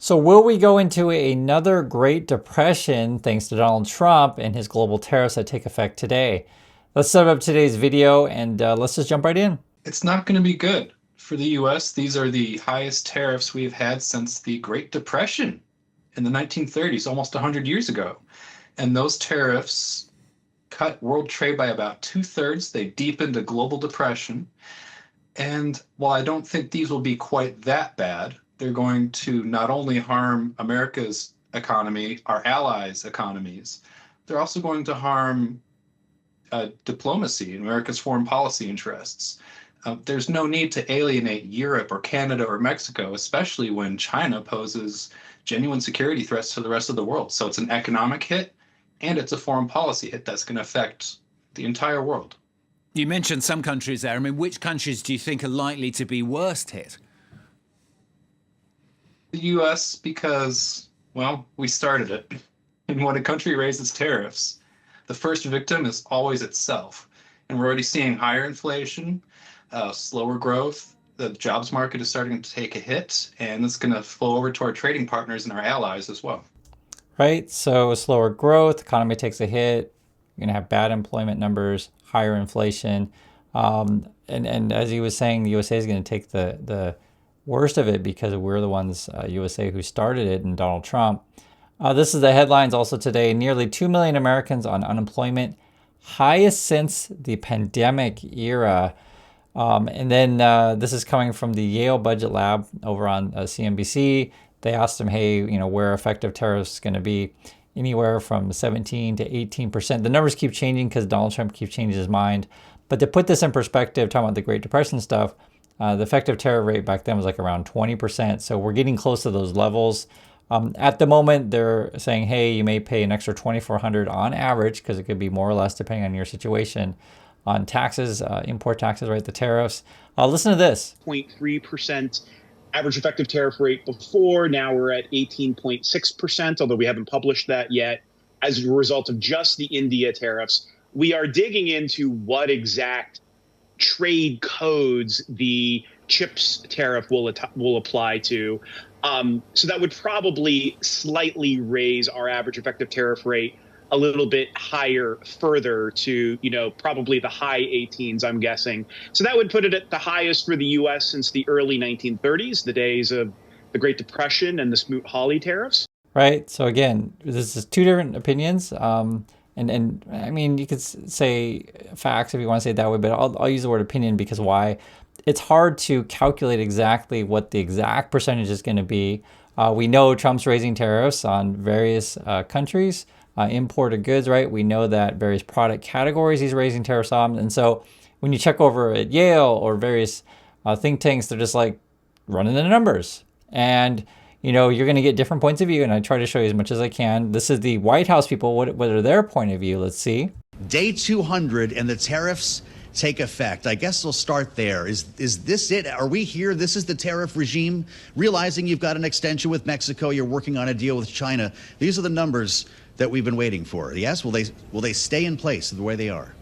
So will we go into another Great Depression thanks to Donald Trump and his global tariffs that take effect today? Let's set up today's video and let's just jump right in. It's not going to be good for the US. These are the highest tariffs we've had since the Great Depression in the 1930s, almost 100 years ago. And those tariffs cut world trade by about 2/3. They deepened a global depression. And while I don't think these will be quite that bad, they're going to not only harm America's economy, our allies' economies, they're also going to harm diplomacy, America's foreign policy interests. There's no need to alienate Europe or Canada or Mexico, especially when China poses genuine security threats to the rest of the world. So it's an economic hit and it's a foreign policy hit that's going to affect the entire world. You mentioned some countries there. I mean, which countries do you think are likely to be worst hit? The US, because, well, we started it. And when a country raises tariffs, the first victim is always itself. And we're already seeing higher inflation, slower growth. The jobs market is starting to take a hit, and it's going to flow over to our trading partners and our allies as well. Right, so slower growth, economy takes a hit, you're gonna have bad employment numbers, higher inflation. And as he was saying, the USA is gonna take the worst of it because we're the ones, USA, who started it, and Donald Trump. This is the headlines also today. Nearly 2 million Americans on unemployment, highest since the pandemic era. And then this is coming from the Yale Budget Lab over on CNBC. They asked them, hey, where effective tariffs going to be? Anywhere from 17 to 18%. The numbers keep changing because Donald Trump keeps changing his mind. But to put this in perspective, talking about the Great Depression stuff, the effective tariff rate back then was like around 20%. So we're getting close to those levels. At the moment, they're saying, hey, you may pay an extra $2,400 on average, because it could be more or less depending on your situation, on taxes, import taxes, right? The tariffs. Listen to this. 0.3% average effective tariff rate before. Now we're at 18.6%, although we haven't published that yet, as a result of just the India tariffs. We are digging into what exact trade codes the chips tariff will apply to. So that would probably slightly raise our average effective tariff rate a little bit higher further to, probably the high 18s, I'm guessing. So that would put it at the highest for the U.S. since the early 1930s, the days of the Great Depression and the Smoot-Hawley tariffs. Right. So again, this is two different opinions. And I mean, you could say facts if you want to say it that way, but I'll use the word opinion because why? It's hard to calculate exactly what the exact percentage is going to be. We know Trump's raising tariffs on various countries. Imported goods, right? We know that various product categories he's raising tariffs on. And so when you check over at Yale or various think tanks, they're just like running the numbers. And, you're going to get different points of view. And I try to show you as much as I can. This is the White House people. What are their point of view? Let's see. Day 200 and the tariffs take effect. I guess we'll start there. Is this it? Are we here? This is the tariff regime? Realizing you've got an extension with Mexico, you're working on a deal with China. These are the numbers that we've been waiting for. Yes, will they stay in place the way they are?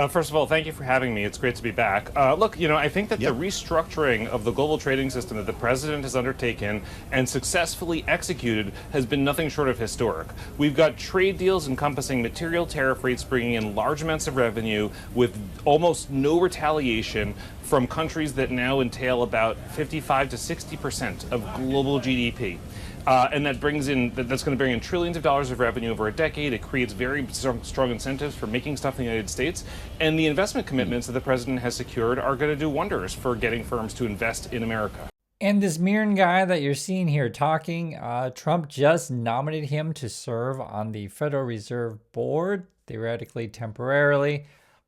First of all, thank you for having me. It's great to be back. Look, I think that the restructuring of the global trading system that the president has undertaken and successfully executed has been nothing short of historic. We've got trade deals encompassing material tariff rates bringing in large amounts of revenue with almost no retaliation from countries that now entail about 55 to 60% of global GDP. And that's going to bring in trillions of dollars of revenue over a decade. It creates very strong incentives for making stuff in the United States. And the investment commitments that the president has secured are going to do wonders for getting firms to invest in America. And this Mirren guy that you're seeing here talking, Trump just nominated him to serve on the Federal Reserve Board, theoretically temporarily.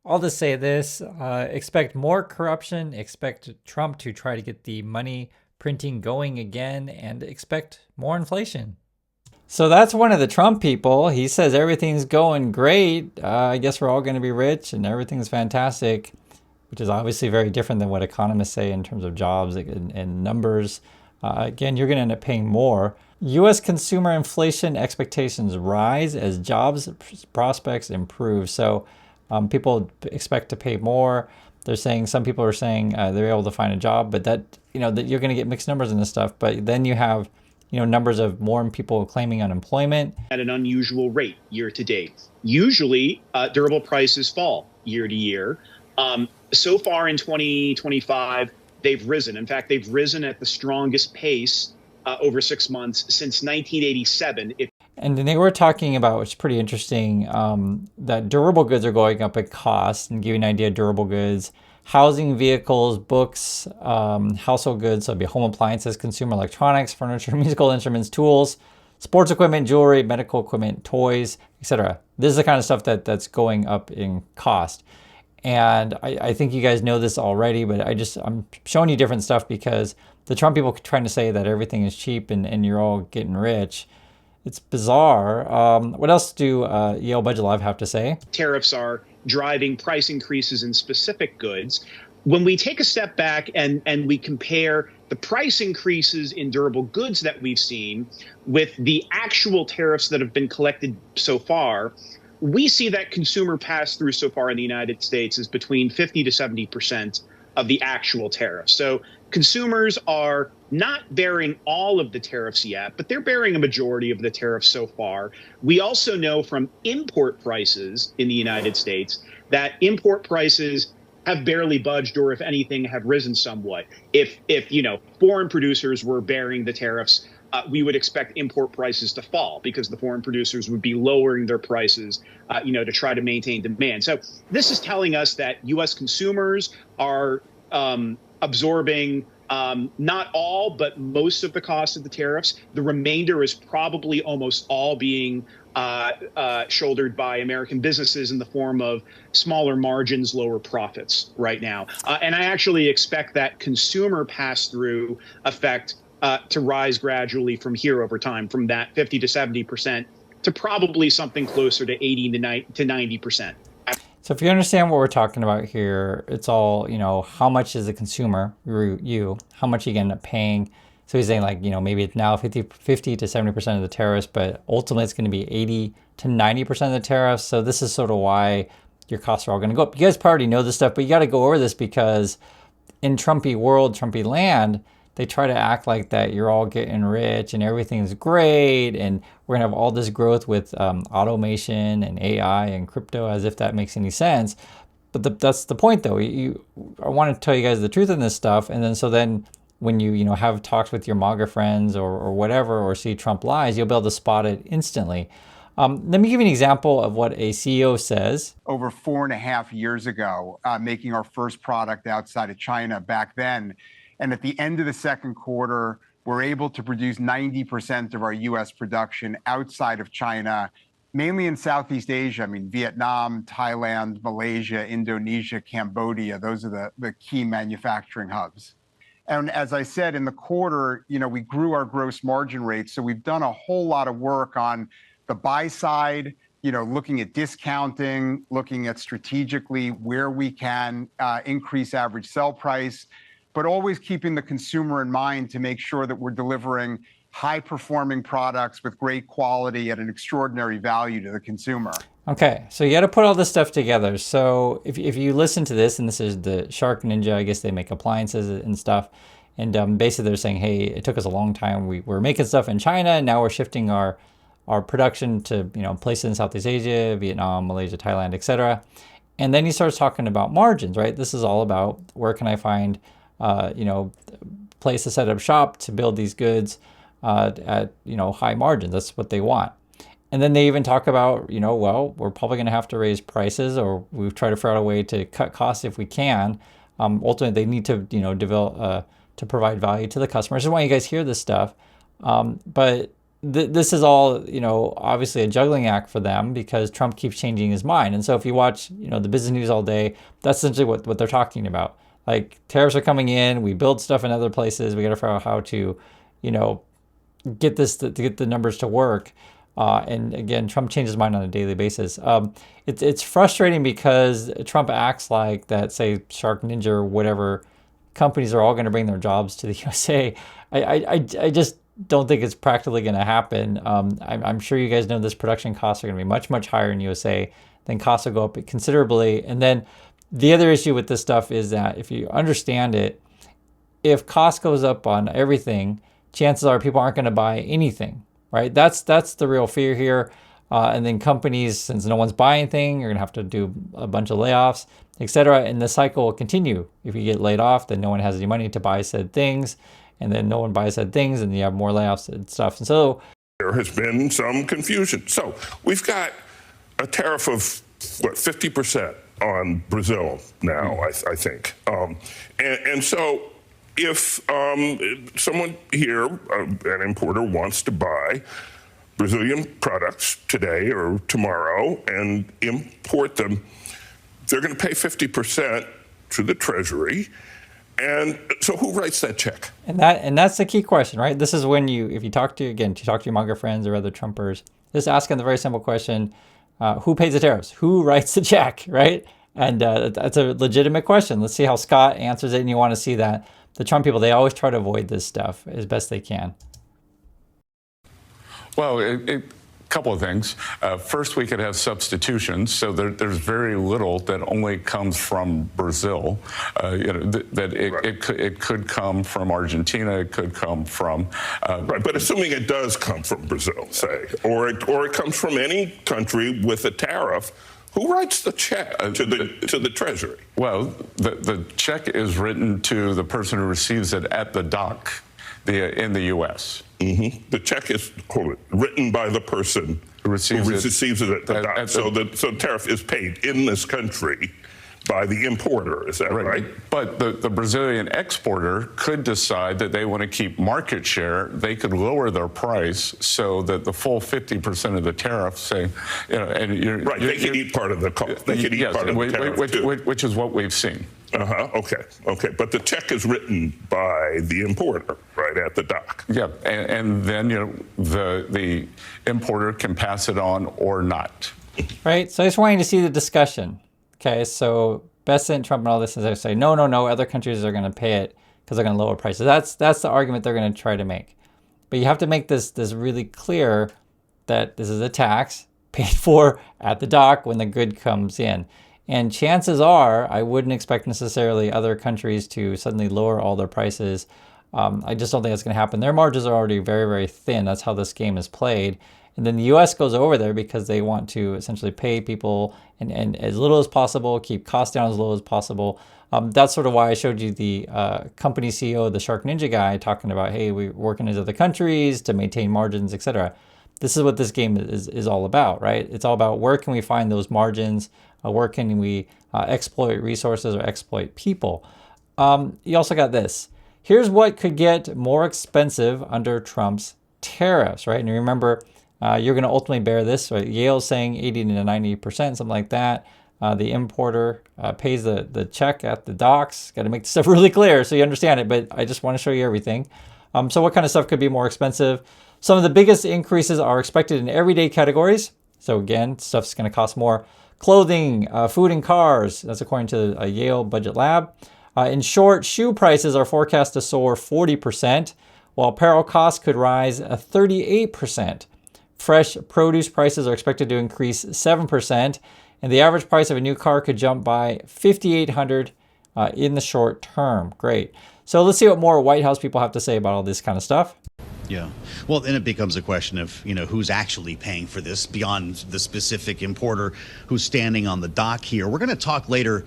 I'll just say this, expect more corruption, expect Trump to try to get the money printing going again, and expect more inflation. So that's one of the Trump people. He says everything's going great. I guess we're all going to be rich and everything's fantastic, which is obviously very different than what economists say in terms of jobs and numbers. Again, you're going to end up paying more. U.S. consumer inflation expectations rise as jobs prospects improve. So people expect to pay more. They're saying, some people are saying they're able to find a job, but that, that you're going to get mixed numbers in this stuff. But then you have, numbers of more people claiming unemployment. At an unusual rate year to date. Usually, durable prices fall year to year. So far in 2025, they've risen. In fact, they've risen at the strongest pace over 6 months since 1987. And then they were talking about, which is pretty interesting, that durable goods are going up in cost. And give you an idea, durable goods, housing, vehicles, books, household goods, so it'd be home appliances, consumer electronics, furniture, musical instruments, tools, sports equipment, jewelry, medical equipment, toys, etc. This is the kind of stuff that's going up in cost. And I think you guys know this already, but I'm showing you different stuff because the Trump people trying to say that everything is cheap and you're all getting rich. It's bizarre. What else do Yale Budget Live have to say? Tariffs are driving price increases in specific goods. When we take a step back and we compare the price increases in durable goods that we've seen with the actual tariffs that have been collected so far, we see that consumer pass-through so far in the United States is between 50 to 70% of the actual tariffs. So consumers are not bearing all of the tariffs yet, but they're bearing a majority of the tariffs so far. We also know from import prices in the United States that import prices have barely budged, or if anything, have risen somewhat. If foreign producers were bearing the tariffs, we would expect import prices to fall because the foreign producers would be lowering their prices, to try to maintain demand. So this is telling us that U.S. consumers are absorbing not all, but most of the cost of the tariffs. The remainder is probably almost all being shouldered by American businesses in the form of smaller margins, lower profits right now. And I actually expect that consumer pass-through effect to rise gradually from here over time, from that 50 to 70% to probably something closer to 80 to 90%. So if you understand what we're talking about here, it's all, how much is the consumer, how much you end up paying. So he's saying maybe it's now 50 to 70% of the tariffs, but ultimately it's going to be 80 to 90% of the tariffs. So this is sort of why your costs are all going to go up. You guys probably know this stuff, but you got to go over this because in Trumpy world, Trumpy land, they try to act like that you're all getting rich and everything's great and we're gonna have all this growth with automation and AI and crypto, as if that makes any sense. But that's the point, though. I want to tell you guys the truth in this stuff, and then when you have talks with your MAGA friends or whatever, or see Trump lies, you'll be able to spot it instantly. Let me give you an example of what a CEO says. Over 4.5 years ago, making our first product outside of China back then. And at the end of the second quarter, we're able to produce 90% of our U.S. production outside of China, mainly in Southeast Asia. I mean, Vietnam, Thailand, Malaysia, Indonesia, Cambodia. Those are the key manufacturing hubs. And as I said, in the quarter, we grew our gross margin rate. So we've done a whole lot of work on the buy side, looking at discounting, looking at strategically where we can increase average sell price, but always keeping the consumer in mind to make sure that we're delivering high-performing products with great quality at an extraordinary value to the consumer. Okay, so you got to put all this stuff together. So if you listen to this, and this is the Shark Ninja, I guess they make appliances and stuff, and basically they're saying, hey, it took us a long time. We're making stuff in China, and now we're shifting our production to places in Southeast Asia, Vietnam, Malaysia, Thailand, etc. And then he starts talking about margins, right? This is all about where can I find place to set up shop to build these goods at high margins. That's what they want. And then they even talk about we're probably going to have to raise prices, or we've tried to figure out a way to cut costs if we can. Ultimately, they need to develop to provide value to the customers. I want you guys hear this stuff, but this is all obviously a juggling act for them because Trump keeps changing his mind. And so if you watch the business news all day, that's essentially what they're talking about. Like, tariffs are coming in, we build stuff in other places, we got to figure out how to, get the numbers to work. And again, Trump changes his mind on a daily basis. It's frustrating because Trump acts like that, say, Shark Ninja or whatever companies are all going to bring their jobs to the USA. I just don't think it's practically going to happen. I'm sure you guys know this production costs are going to be much, much higher in USA. Then costs will go up considerably. And then the other issue with this stuff is that if you understand it, if cost goes up on everything, chances are people aren't going to buy anything, right? That's the real fear here. And then companies, since no one's buying anything, you're going to have to do a bunch of layoffs, etc. And the cycle will continue. If you get laid off, then no one has any money to buy said things. And then no one buys said things, and you have more layoffs and stuff. And so there has been some confusion. So we've got a tariff of, what, 50% on Brazil now, I think. And so if someone here, an importer, wants to buy Brazilian products today or tomorrow and import them, they're going to pay 50% to the Treasury. And so who writes that check? And that's the key question, right? This is when if you talk to your MAGA friends or other Trumpers, just asking the very simple question, who pays the tariffs? Who writes the check, right? And that's a legitimate question. Let's see how Scott answers it, and you want to see that. The Trump people, they always try to avoid this stuff as best they can. Well, a couple of things. First, we could have substitutions, so there's very little that only comes from Brazil. It could come from Argentina, it could come from right. But assuming it does come from Brazil, say, or it comes from any country with a tariff, who writes the check to the Treasury? Well, the check is written to the person who receives it at the dock in the U.S. Mm-hmm. The check is written by the person who receives it at the dock. So the tariff is paid in this country by the importer. Is that right? But the Brazilian exporter could decide that they want to keep market share. They could lower their price so that the full 50% of the tariff, say, right. They could eat part of the cost. They could eat part of the tariff, which is what we've seen. Okay. But the check is written by the importer, right, at the dock. Yeah, and then the importer can pass it on or not. Right. So I just want you to see the discussion. Okay. So Bessent, Trump, and all this, is they say no. Other countries are going to pay it because they're going to lower prices. That's the argument they're going to try to make. But you have to make this really clear that this is a tax paid for at the dock when the good comes in. And chances are, I wouldn't expect necessarily other countries to suddenly lower all their prices. I just don't think that's going to happen. Their margins are already very, very thin. That's how this game is played. And then the U.S. goes over there because they want to essentially pay people and as little as possible, keep costs down as low as possible. That's sort of why I showed you the company CEO, the Shark Ninja guy, talking about, hey, we're working in other countries to maintain margins, etc. This is what this game is all about, right? It's all about where can we find those margins, where can we exploit resources or exploit people. You also got this. Here's what could get more expensive under Trump's tariffs, right? And remember, you're going to ultimately bear this. Right? Yale's saying 80 to 90%, something like that. The importer pays the check at the docks. Got to make the stuff really clear so you understand it, but I just want to show you everything. So what kind of stuff could be more expensive? Some of the biggest increases are expected in everyday categories. So again, stuff's going to cost more. Clothing, food, and cars. That's according to a Yale Budget Lab. In short, shoe prices are forecast to soar 40%, while apparel costs could rise 38%. Fresh produce prices are expected to increase 7%, and the average price of a new car could jump by $5,800 in the short term. Great. So let's see what more White House people have to say about all this kind of stuff. Yeah. Well, then it becomes a question of, who's actually paying for this beyond the specific importer who's standing on the dock here. We're going to talk later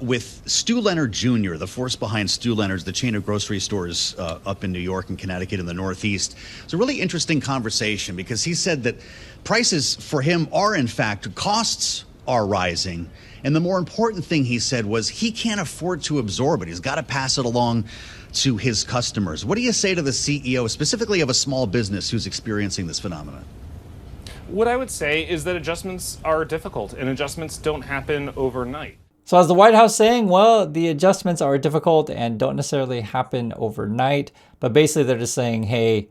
with Stu Leonard Jr., the force behind Stu Leonard's, the chain of grocery stores up in New York and Connecticut and the Northeast. It's a really interesting conversation because he said that prices for him are, in fact, costs are rising. And the more important thing he said was he can't afford to absorb it. He's got to pass it along to his customers. What do you say to the CEO, specifically of a small business who's experiencing this phenomenon? What I would say is that adjustments are difficult and adjustments don't happen overnight. So as the White House saying, well, the adjustments are difficult and don't necessarily happen overnight, but basically they're just saying, hey,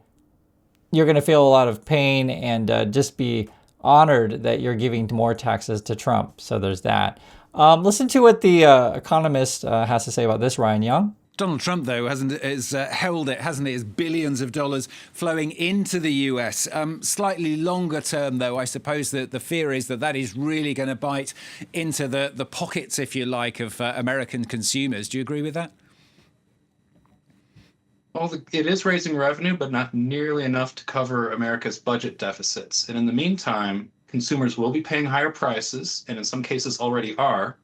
you're going to feel a lot of pain and just be honored that you're giving more taxes to Trump. So there's that. Listen to what the Economist has to say about this, Ryan Young. Donald Trump, though, has held it, hasn't he, as billions of dollars flowing into the US. Slightly longer term, though, I suppose that the fear is that is really going to bite into the pockets, if you like, of American consumers. Do you agree with that? Well, it is raising revenue, but not nearly enough to cover America's budget deficits. And in the meantime, consumers will be paying higher prices, and in some cases already are.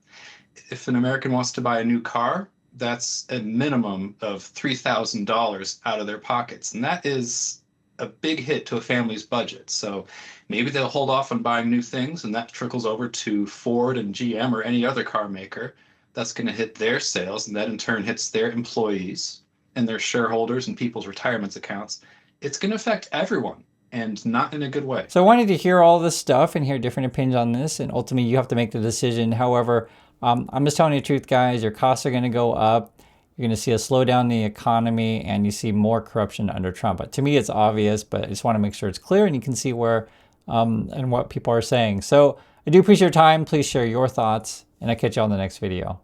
If an American wants to buy a new car, that's a minimum of $3,000 out of their pockets. And that is a big hit to a family's budget. So maybe they'll hold off on buying new things, and that trickles over to Ford and GM or any other car maker. That's going to hit their sales, and that in turn hits their employees and their shareholders and people's retirement accounts. It's going to affect everyone, and not in a good way. So I wanted to hear all this stuff and hear different opinions on this, and ultimately you have to make the decision. However, I'm just telling you the truth, guys. Your costs are going to go up. You're going to see a slowdown in the economy, and you see more corruption under Trump. But to me, it's obvious, but I just want to make sure it's clear and you can see where and what people are saying. So I do appreciate your time. Please share your thoughts, and I'll catch you on the next video.